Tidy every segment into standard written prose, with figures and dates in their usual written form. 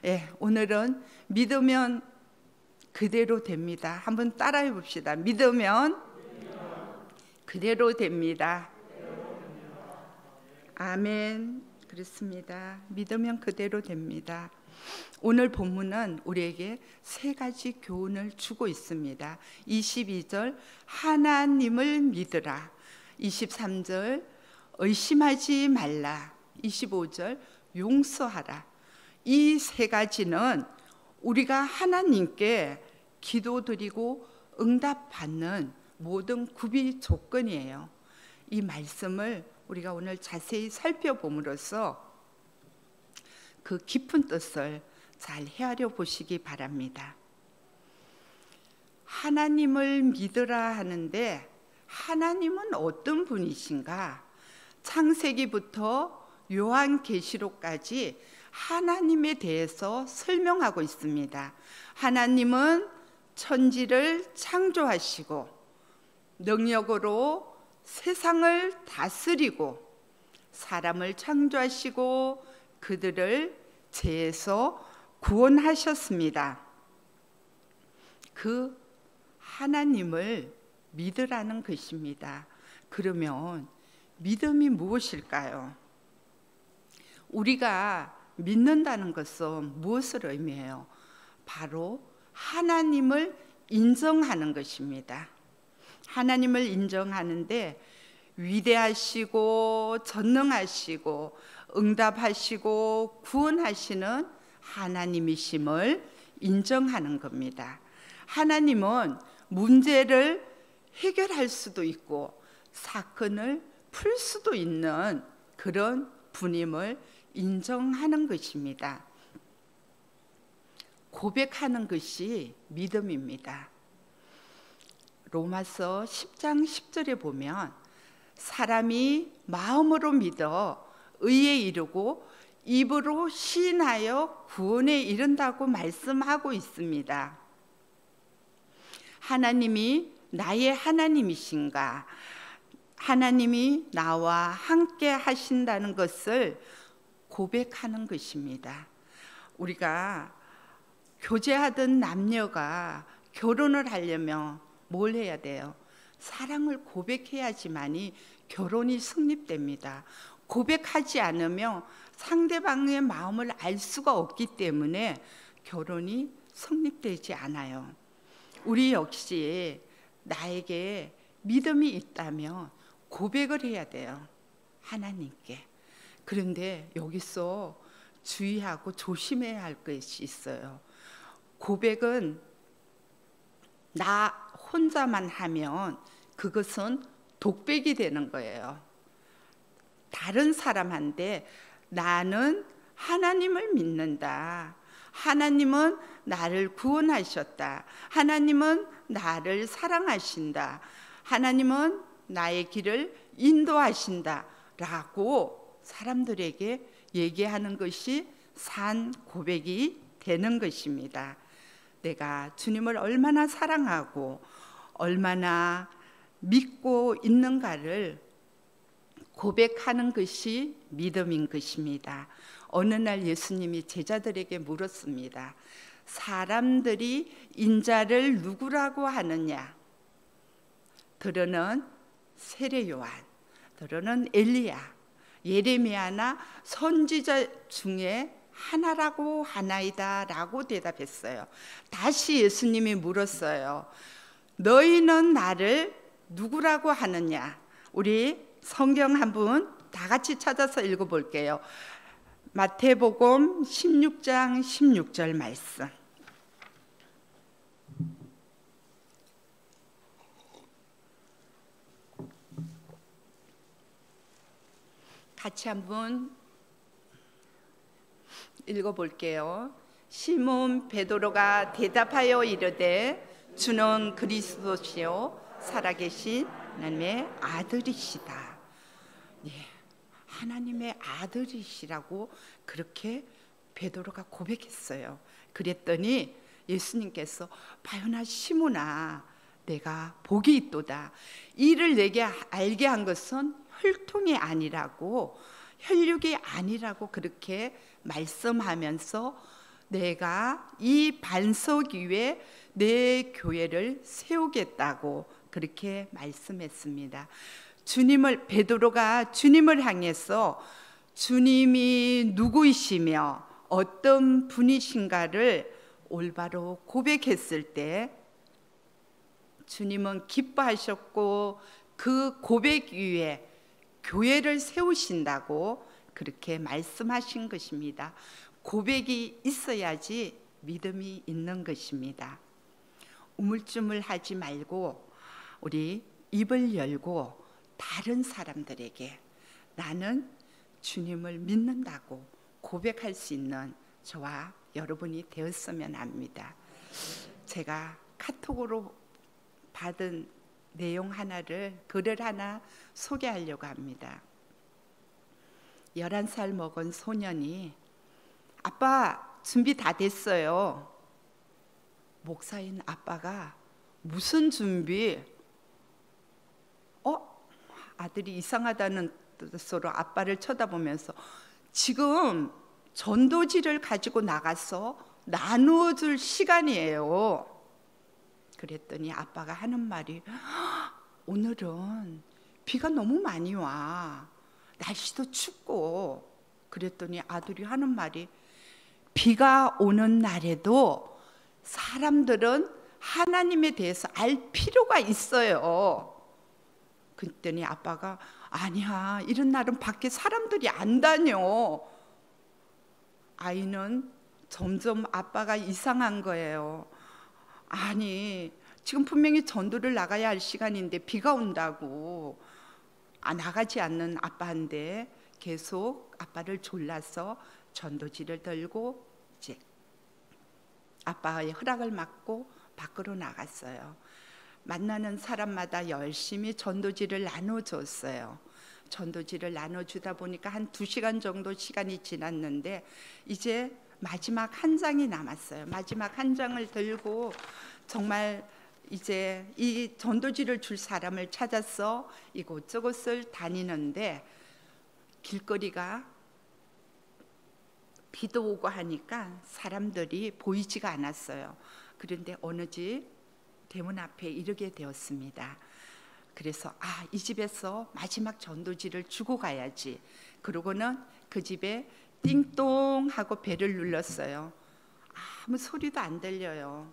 예, 오늘은 믿으면 그대로 됩니다. 한번 따라해 봅시다. 믿으면 그대로 됩니다. 아멘. 그렇습니다. 믿으면 그대로 됩니다. 오늘 본문은 우리에게 세 가지 교훈을 주고 있습니다. 22절 하나님을 믿으라, 23절 의심하지 말라, 25절 용서하라. 이 세 가지는 우리가 하나님께 기도드리고 응답받는 모든 구비 조건이에요. 이 말씀을 우리가 오늘 자세히 살펴봄으로써 그 깊은 뜻을 잘 헤아려 보시기 바랍니다. 하나님을 믿으라 하는데 하나님은 어떤 분이신가? 창세기부터 요한계시록까지 하나님에 대해서 설명하고 있습니다. 하나님은 천지를 창조하시고 능력으로 세상을 다스리고 사람을 창조하시고 그들을 죄에서 구원하셨습니다. 그 하나님을 믿으라는 것입니다. 그러면 믿음이 무엇일까요? 우리가 믿는다는 것은 무엇을 의미해요? 바로 하나님을 인정하는 것입니다. 하나님을 인정하는데 위대하시고 전능하시고 응답하시고 구원하시는 하나님이심을 인정하는 겁니다. 하나님은 문제를 해결할 수도 있고 사건을 풀 수도 있는 그런 분임을 인정하는 것입니다. 고백하는 것이 믿음입니다. 로마서 10장 10절에 보면 사람이 마음으로 믿어 의에 이르고 입으로 시인하여 구원에 이른다고 말씀하고 있습니다. 하나님이 나의 하나님이신가? 하나님이 나와 함께 하신다는 것을 고백하는 것입니다. 우리가 교제하던 남녀가 결혼을 하려면 뭘 해야 돼요? 사랑을 고백해야지만이 결혼이 성립됩니다. 고백하지 않으면 상대방의 마음을 알 수가 없기 때문에 결혼이 성립되지 않아요. 우리 역시 나에게 믿음이 있다면 고백을 해야 돼요. 하나님께. 그런데 여기서 주의하고 조심해야 할 것이 있어요. 고백은 나 혼자만 하면 그것은 독백이 되는 거예요. 다른 사람한테 나는 하나님을 믿는다. 하나님은 나를 구원하셨다. 하나님은 나를 사랑하신다. 하나님은 나의 길을 인도하신다. 라고 사람들에게 얘기하는 것이 산 고백이 되는 것입니다. 내가 주님을 얼마나 사랑하고 얼마나 믿고 있는가를 고백하는 것이 믿음인 것입니다. 어느 날 예수님이 제자들에게 물었습니다. 사람들이 인자를 누구라고 하느냐? 들어는 세례 요한, 들어는 엘리야, 예레미야나 선지자 중에 하나라고 하나이다 라고 대답했어요. 다시 예수님이 물었어요. 너희는 나를 누구라고 하느냐? 우리 성경 한번 다 같이 찾아서 읽어볼게요. 마태복음 16장 16절 말씀. 같이 한번 읽어볼게요. 시몬 베드로가 대답하여 이르되 주는 그리스도시요 살아계신 하나님의 아들이시다. 예, 하나님의 아들이시라고 그렇게 베드로가 고백했어요. 그랬더니 예수님께서 바요나 시몬아 내가 복이 있도다. 이를 내게 알게 한 것은 혈통이 아니라고 혈육이 아니라고 그렇게 말씀하면서 내가 이 반석 위에 내 교회를 세우겠다고 그렇게 말씀했습니다. 베드로가 주님을 향해서 주님이 누구이시며 어떤 분이신가를 올바로 고백했을 때 주님은 기뻐하셨고 그 고백 위에 교회를 세우신다고 그렇게 말씀하신 것입니다. 고백이 있어야지 믿음이 있는 것입니다. 우물쭈물하지 말고 우리 입을 열고 다른 사람들에게 나는 주님을 믿는다고 고백할 수 있는 저와 여러분이 되었으면 합니다. 제가 카톡으로 받은 내용 글을 하나 소개하려고 합니다. 11살 먹은 소년이 아빠 준비 다 됐어요. 목사인 아빠가 무슨 준비? 아들이 이상하다는 뜻으로 아빠를 쳐다보면서 지금 전도지를 가지고 나가서 나누어줄 시간이에요. 그랬더니 아빠가 하는 말이 오늘은 비가 너무 많이 와. 날씨도 춥고. 그랬더니 아들이 하는 말이 비가 오는 날에도 사람들은 하나님에 대해서 알 필요가 있어요. 그랬더니 아빠가 아니야, 이런 날은 밖에 사람들이 안 다녀. 아이는 점점 아빠가 이상한 거예요. 아니, 지금 분명히 전도를 나가야 할 시간인데 비가 온다고. 나가지 않는 아빠인데 계속 아빠를 졸라서 전도지를 들고 이제 아빠의 허락을 받고 밖으로 나갔어요. 만나는 사람마다 열심히 전도지를 나눠줬어요. 전도지를 나눠주다 보니까 한 2시간 정도 시간이 지났는데 이제 마지막 한 장이 남았어요. 마지막 한 장을 들고 정말 이제 이 전도지를 줄 사람을 찾아서 이곳저곳을 다니는데 길거리가 비도 오고 하니까 사람들이 보이지가 않았어요. 그런데 어느 집 대문 앞에 이르게 되었습니다. 그래서 이 집에서 마지막 전도지를 주고 가야지. 그러고는 그 집에 띵동 하고 벨을 눌렀어요. 아무 소리도 안 들려요.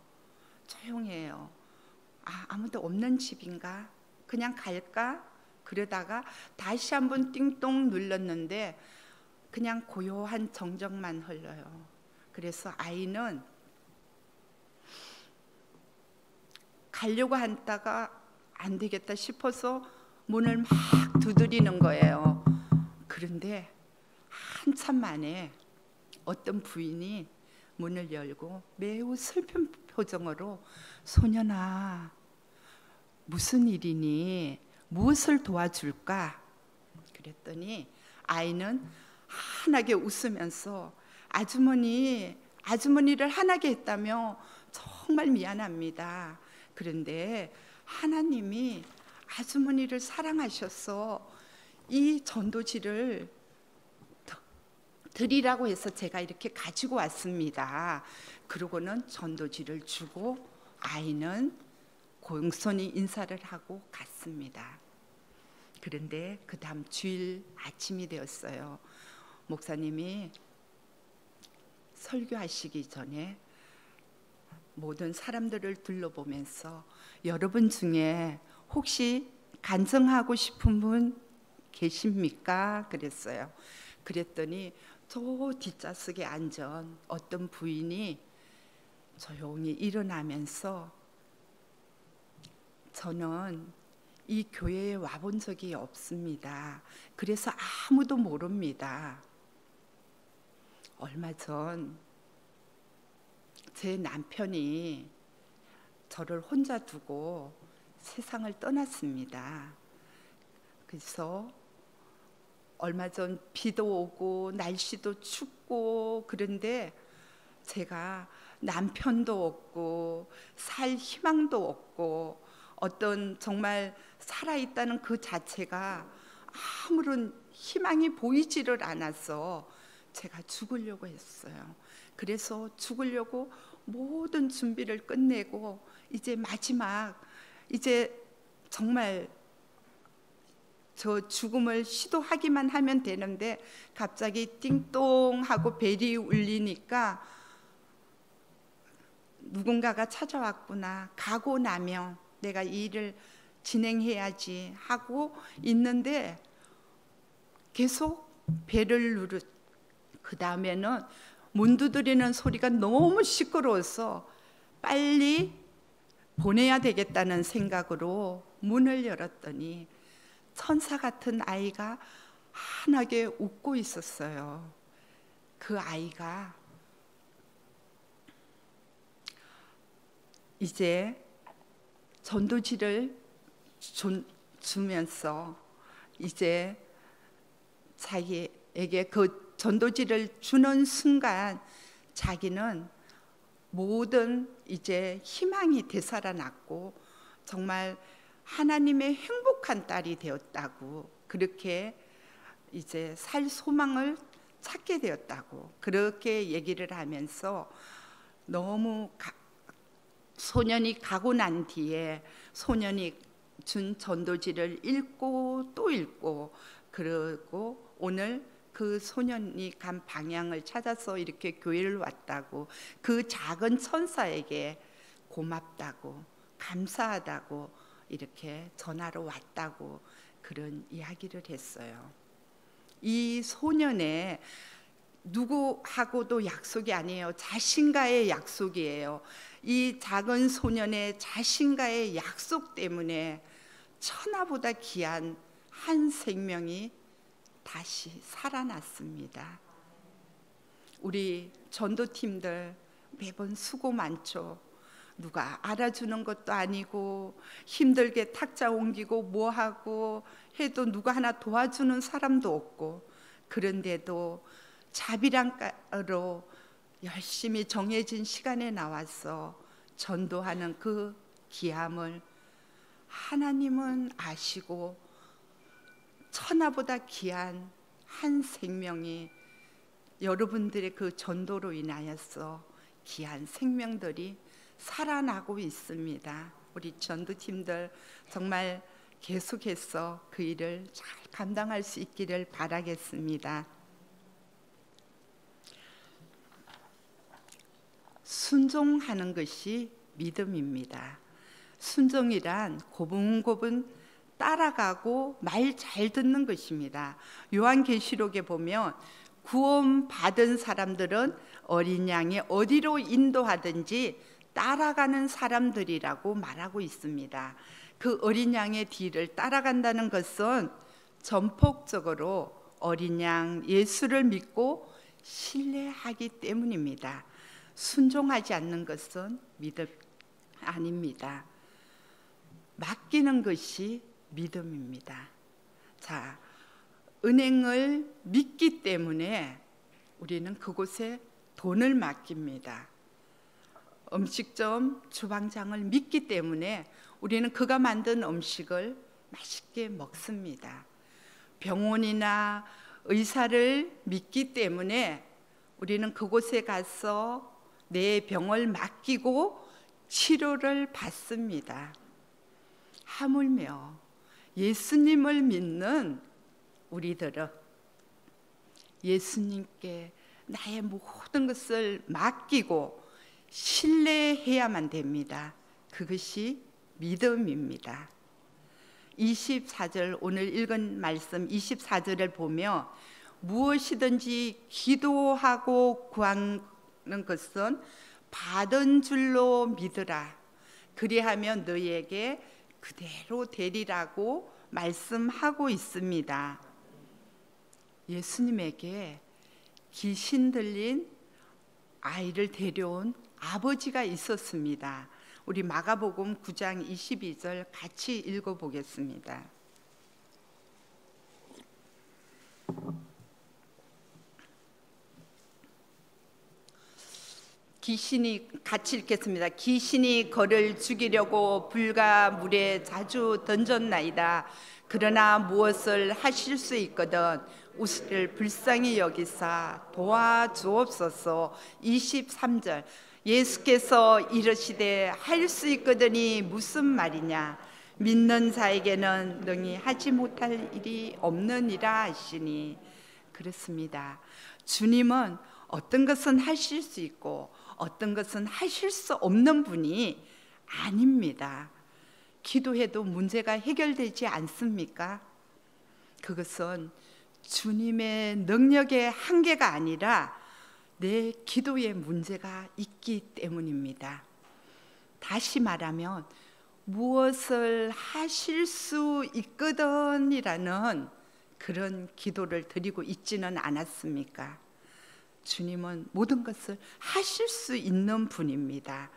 조용해요. 아무도 없는 집인가? 그냥 갈까? 그러다가 다시 한번 띵동 눌렀는데 그냥 고요한 정적만 흘러요. 그래서 아이는 가려고 하다가 안 되겠다 싶어서 문을 막 두드리는 거예요. 그런데 한참 만에 어떤 부인이 문을 열고 매우 슬픈 표정으로 소년아, 무슨 일이니? 무엇을 도와줄까? 그랬더니 아이는 환하게 웃으면서 아주머니를 화나게 했다며 정말 미안합니다. 그런데 하나님이 아주머니를 사랑하셔서 이 전도지를 드리라고 해서 제가 이렇게 가지고 왔습니다. 그러고는 전도지를 주고 아이는 공손히 인사를 하고 갔습니다. 그런데 그 다음 주일 아침이 되었어요. 목사님이 설교하시기 전에 모든 사람들을 둘러보면서 여러분 중에 혹시 간증하고 싶은 분 계십니까? 그랬어요. 그랬더니 저 뒷좌석에 앉은 어떤 부인이 조용히 일어나면서 저는 이 교회에 와본 적이 없습니다. 그래서 아무도 모릅니다. 얼마 전 제 남편이 저를 혼자 두고 세상을 떠났습니다. 그래서 얼마 전 비도 오고 날씨도 춥고 그런데 제가 남편도 없고 살 희망도 없고 어떤 정말 살아있다는 그 자체가 아무런 희망이 보이지를 않아서 제가 죽으려고 했어요. 그래서 죽으려고 모든 준비를 끝내고 이제 마지막, 이제 정말 저 죽음을 시도하기만 하면 되는데 갑자기 띵동 하고 벨이 울리니까 누군가가 찾아왔구나, 가고 나면 내가 이 일을 진행해야지 하고 있는데 계속 벨을 그 다음에는 문 두드리는 소리가 너무 시끄러워서 빨리 보내야 되겠다는 생각으로 문을 열었더니 천사 같은 아이가 환하게 웃고 있었어요. 그 아이가 이제 전도지를 주면서 이제 자기에게 그 전도지를 주는 순간 자기는 모든 이제 희망이 되살아났고 정말 하나님의 행복한 딸이 되었다고, 그렇게 이제 살 소망을 찾게 되었다고 그렇게 얘기를 하면서 너무 소년이 가고 난 뒤에 소년이 준 전도지를 읽고 또 읽고, 그리고 오늘 그 소년이 간 방향을 찾아서 이렇게 교회를 왔다고, 그 작은 천사에게 고맙다고 감사하다고 이렇게 전하러 왔다고 그런 이야기를 했어요. 이 소년의 누구하고도 약속이 아니에요. 자신과의 약속이에요. 이 작은 소년의 자신과의 약속 때문에 천하보다 귀한 한 생명이 다시 살아났습니다. 우리 전도팀들 매번 수고 많죠. 누가 알아주는 것도 아니고 힘들게 탁자 옮기고 뭐하고 해도 누가 하나 도와주는 사람도 없고, 그런데도 자비랑가로 열심히 정해진 시간에 나와서 전도하는 그 귀함을 하나님은 아시고 천하보다 귀한 한 생명이 여러분들의 그 전도로 인하여서 귀한 생명들이 살아나고 있습니다. 우리 전도팀들 정말 계속해서 그 일을 잘 감당할 수 있기를 바라겠습니다. 순종하는 것이 믿음입니다. 순종이란 고분고분 따라가고 말 잘 듣는 것입니다. 요한계시록에 보면 구원 받은 사람들은 어린 양이 어디로 인도하든지 따라가는 사람들이라고 말하고 있습니다. 그 어린 양의 뒤를 따라간다는 것은 전폭적으로 어린 양 예수를 믿고 신뢰하기 때문입니다. 순종하지 않는 것은 믿음 아닙니다. 맡기는 것이 믿음입니다. 자, 은행을 믿기 때문에 우리는 그곳에 돈을 맡깁니다. 음식점 주방장을 믿기 때문에 우리는 그가 만든 음식을 맛있게 먹습니다. 병원이나 의사를 믿기 때문에 우리는 그곳에 가서 내 병을 맡기고 치료를 받습니다. 하물며 예수님을 믿는 우리들은 예수님께 나의 모든 것을 맡기고 신뢰해야만 됩니다. 그것이 믿음입니다. 24절, 오늘 읽은 말씀 24절을 보면 무엇이든지 기도하고 구하는 것은 받은 줄로 믿으라. 그리하면 너희에게 그대로 되리라고 말씀하고 있습니다. 예수님에게 귀신 들린 아이를 데려온 아버지가 있었습니다. 우리 마가복음 9장 22절 같이 읽어보겠습니다. 귀신이, 같이 읽겠습니다. 귀신이 그를 죽이려고 불과 물에 자주 던졌나이다. 그러나 무엇을 하실 수 있거든 우리를 불쌍히 여기사 도와주옵소서. 23절 예수께서 이르시되 할 수 있거든이 무슨 말이냐, 믿는 자에게는 능히 하지 못할 일이 없느니라 하시니. 그렇습니다. 주님은 어떤 것은 하실 수 있고 어떤 것은 하실 수 없는 분이 아닙니다. 기도해도 문제가 해결되지 않습니까? 그것은 주님의 능력의 한계가 아니라 내 기도에 문제가 있기 때문입니다. 다시 말하면 무엇을 하실 수 있거든이라는 그런 기도를 드리고 있지는 않았습니까? 주님은 모든 것을 하실 수 있는 분입니다.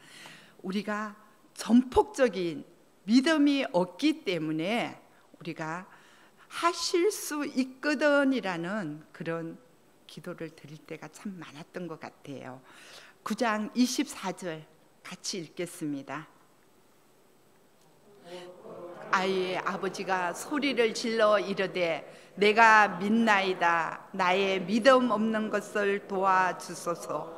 우리가 전폭적인 믿음이 없기 때문에 우리가 하실 수 있거든이라는 그런 기도를 드릴 때가 참 많았던 것 같아요. 9장 24절 같이 읽겠습니다. 아이의 아버지가 소리를 질러 이르되 내가 믿나이다. 나의 믿음 없는 것을 도와주소서.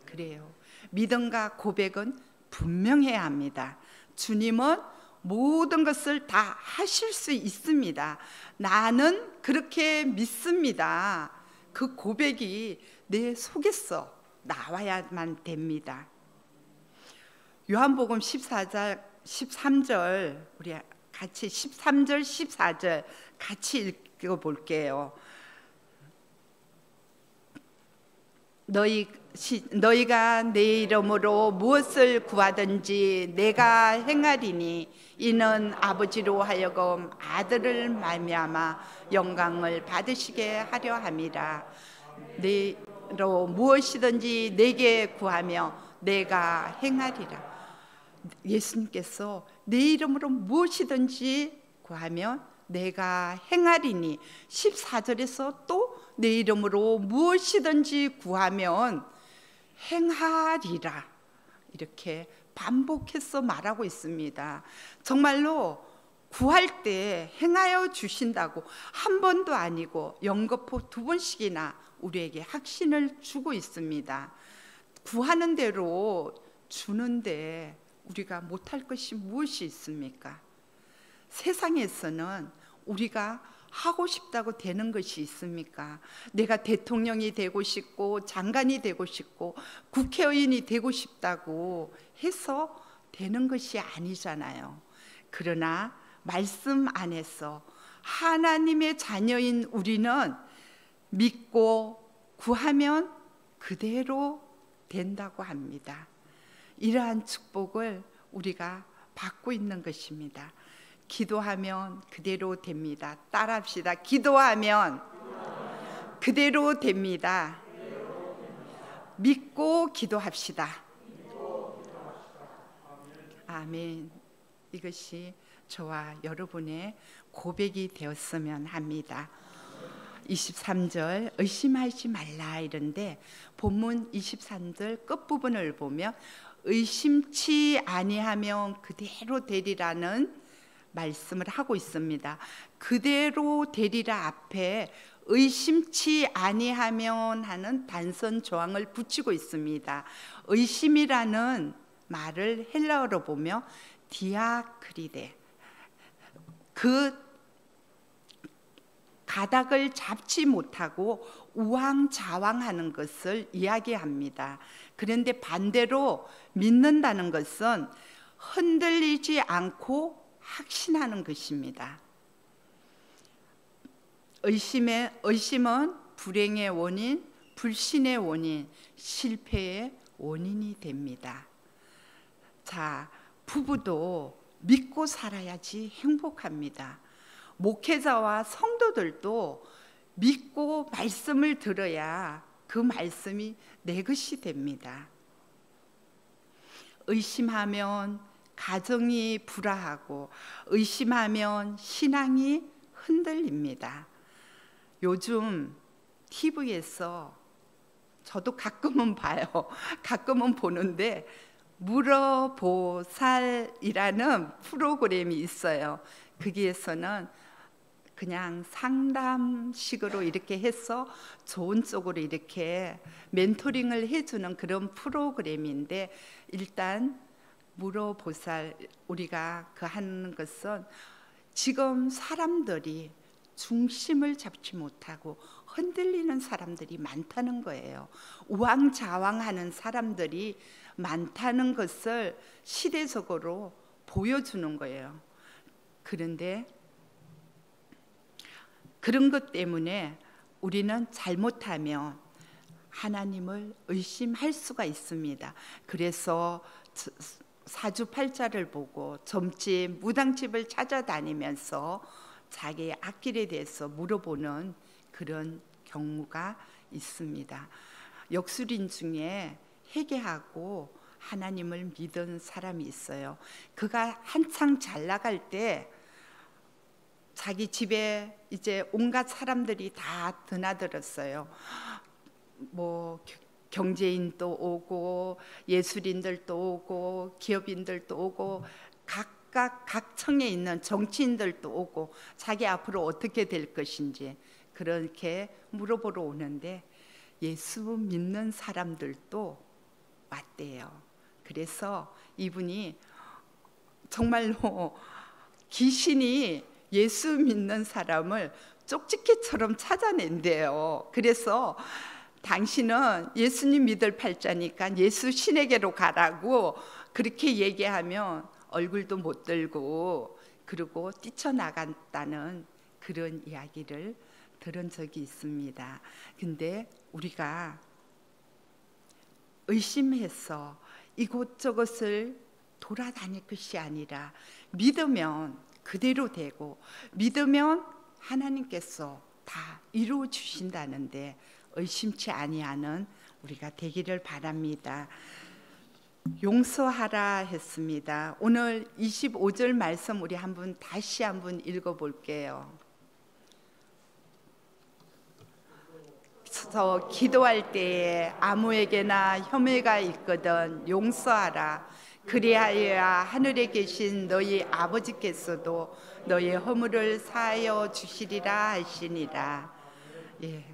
그래요. 믿음과 고백은 분명해야 합니다. 주님은 모든 것을 다 하실 수 있습니다. 나는 그렇게 믿습니다. 그 고백이 내 속에서 나와야만 됩니다. 요한복음 14장 13절 우리 같이 13절 14절 같이 읽어볼게요. 너희가 내 이름으로 무엇을 구하든지 내가 행하리니 이는 아버지로 하여금 아들을 말미암아 영광을 받으시게 하려 함이라. 내로 무엇이든지 내게 구하며 내가 행하리라. 예수님께서 내 이름으로 무엇이든지 구하면 내가 행하리니, 14절에서 또 내 이름으로 무엇이든지 구하면 행하리라, 이렇게 반복해서 말하고 있습니다. 정말로 구할 때 행하여 주신다고 한 번도 아니고 연거푸 2번씩이나 우리에게 확신을 주고 있습니다. 구하는 대로 주는데 우리가 못할 것이 무엇이 있습니까? 세상에서는 우리가 하고 싶다고 되는 것이 있습니까? 내가 대통령이 되고 싶고 장관이 되고 싶고 국회의원이 되고 싶다고 해서 되는 것이 아니잖아요. 그러나 말씀 안에서 하나님의 자녀인 우리는 믿고 구하면 그대로 된다고 합니다. 이러한 축복을 우리가 받고 있는 것입니다. 기도하면 그대로 됩니다. 따라합시다. 기도하면 그대로 됩니다. 믿고 기도합시다. 아멘. 이것이 저와 여러분의 고백이 되었으면 합니다. 23절 의심하지 말라 이런데 본문 23절 끝부분을 보면 의심치 아니하면 그대로 되리라는 말씀을 하고 있습니다. 그대로 되리라 앞에 의심치 아니하면 하는 단선 조항을 붙이고 있습니다. 의심이라는 말을 헬라어로 보면 디아크리데, 그 가닥을 잡지 못하고 우왕좌왕하는 것을 이야기합니다. 그런데 반대로 믿는다는 것은 흔들리지 않고 확신하는 것입니다. 의심은 불행의 원인, 불신의 원인, 실패의 원인이 됩니다. 자, 부부도 믿고 살아야지 행복합니다. 목회자와 성도들도 믿고 말씀을 들어야 그 말씀이 내 것이 됩니다. 의심하면 가정이 불화하고 의심하면 신앙이 흔들립니다. 요즘 TV에서 저도 가끔은 봐요. 가끔은 보는데 물어보살이라는 프로그램이 있어요. 거기에서는 그냥 상담식으로 이렇게 해서 좋은 쪽으로 이렇게 멘토링을 해주는 그런 프로그램인데, 일단 물어보살 우리가 그 하는 것은 지금 사람들이 중심을 잡지 못하고 흔들리는 사람들이 많다는 거예요. 우왕좌왕하는 사람들이 많다는 것을 시대적으로 보여주는 거예요. 그런데 그런 것 때문에 우리는 잘못하면 하나님을 의심할 수가 있습니다. 그래서 사주팔자를 보고 점집, 무당집을 찾아다니면서 자기의 앞길에 대해서 물어보는 그런 경우가 있습니다. 역술인 중에 회개하고 하나님을 믿은 사람이 있어요. 그가 한창 잘 나갈 때 자기 집에 이제 온갖 사람들이 다 드나들었어요. 뭐 경제인도 오고 예술인들도 오고 기업인들도 오고 각각 각 청에 있는 정치인들도 오고 자기 앞으로 어떻게 될 것인지 그렇게 물어보러 오는데 예수 믿는 사람들도 왔대요. 그래서 이분이 정말로 귀신이 예수 믿는 사람을 쪽집게처럼 찾아낸대요. 그래서 당신은 예수님 믿을 팔자니까 예수 신에게로 가라고 그렇게 얘기하면 얼굴도 못 들고 그리고 뛰쳐나갔다는 그런 이야기를 들은 적이 있습니다. 근데 우리가 의심해서 이곳저곳을 돌아다닐 것이 아니라 믿으면 그대로 되고 믿으면 하나님께서 다 이루어 주신다는데 의심치 아니하는 우리가 되기를 바랍니다. 용서하라 했습니다. 오늘 25절 말씀 우리 다시 한번 읽어볼게요. 저 기도할 때에 아무에게나 혐의가 있거든 용서하라. 그리하여야 하늘에 계신 너희 아버지께서도 너희 허물을 사하여 주시리라 하시니라. 예.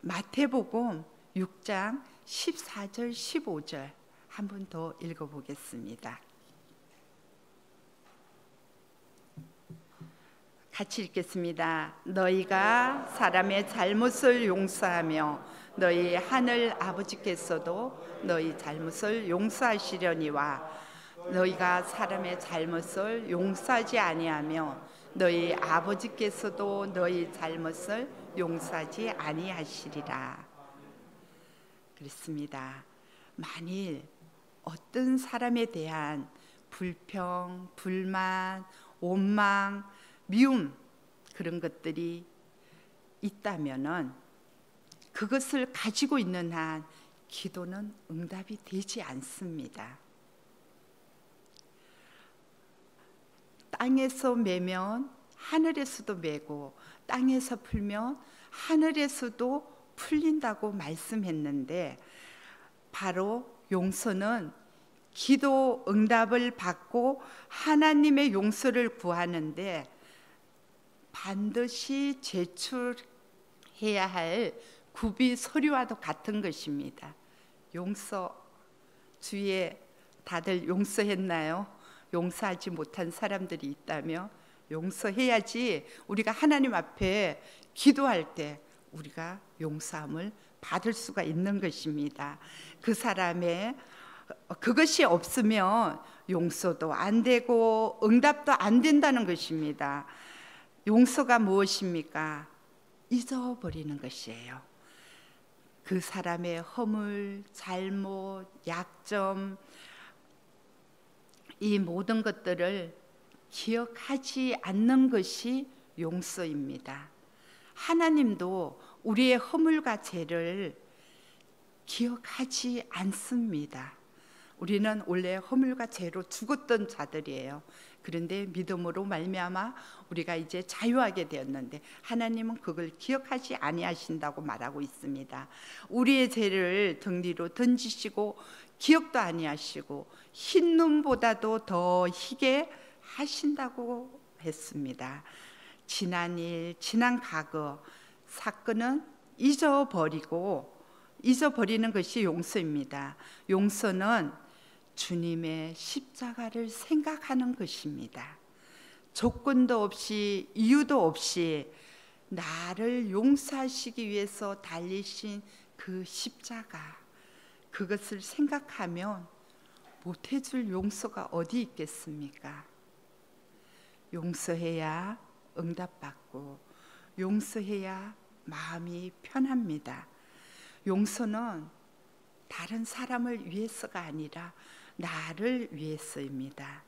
마태복음 6장 14절 15절 한 번 더 읽어보겠습니다. 같이 읽겠습니다. 너희가 사람의 잘못을 용서하며 너희 하늘 아버지께서도 너희 잘못을 용서하시려니와 너희가 사람의 잘못을 용서하지 아니하며 너희 아버지께서도 너희 잘못을 용서하지 아니하시리라. 그렇습니다. 만일 어떤 사람에 대한 불평, 불만, 원망, 미움 그런 것들이 있다면은 그것을 가지고 있는 한 기도는 응답이 되지 않습니다. 땅에서 매면 하늘에서도 매고 땅에서 풀면 하늘에서도 풀린다고 말씀했는데 바로 용서는 기도 응답을 받고 하나님의 용서를 구하는데 반드시 제출해야 할 구비 서류와도 같은 것입니다. 용서 주위에 다들 용서했나요? 용서하지 못한 사람들이 있다며 용서해야지 우리가 하나님 앞에 기도할 때 우리가 용서함을 받을 수가 있는 것입니다. 그 사람의 그것이 없으면 용서도 안 되고 응답도 안 된다는 것입니다. 용서가 무엇입니까? 잊어버리는 것이에요. 그 사람의 허물, 잘못, 약점 이 모든 것들을 기억하지 않는 것이 용서입니다. 하나님도 우리의 허물과 죄를 기억하지 않습니다. 우리는 원래 허물과 죄로 죽었던 자들이에요. 그런데 믿음으로 말미암아 우리가 이제 자유하게 되었는데 하나님은 그걸 기억하지 아니하신다고 말하고 있습니다. 우리의 죄를 등 뒤로 던지시고 기억도 아니하시고 흰 눈보다도 더 희게 하신다고 했습니다. 지난 일, 지난 과거 사건은 잊어버리는 것이 용서입니다. 용서는 주님의 십자가를 생각하는 것입니다. 조건도 없이 이유도 없이 나를 용서하시기 위해서 달리신 그 십자가, 그것을 생각하면 못해줄 용서가 어디 있겠습니까? 용서해야 응답받고 용서해야 마음이 편합니다. 용서는 다른 사람을 위해서가 아니라 나를 위해서입니다.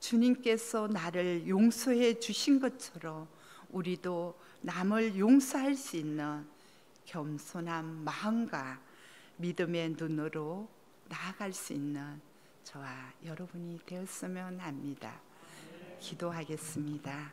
주님께서 나를 용서해 주신 것처럼 우리도 남을 용서할 수 있는 겸손한 마음과 믿음의 눈으로 나아갈 수 있는 저와 여러분이 되었으면 합니다. 기도하겠습니다.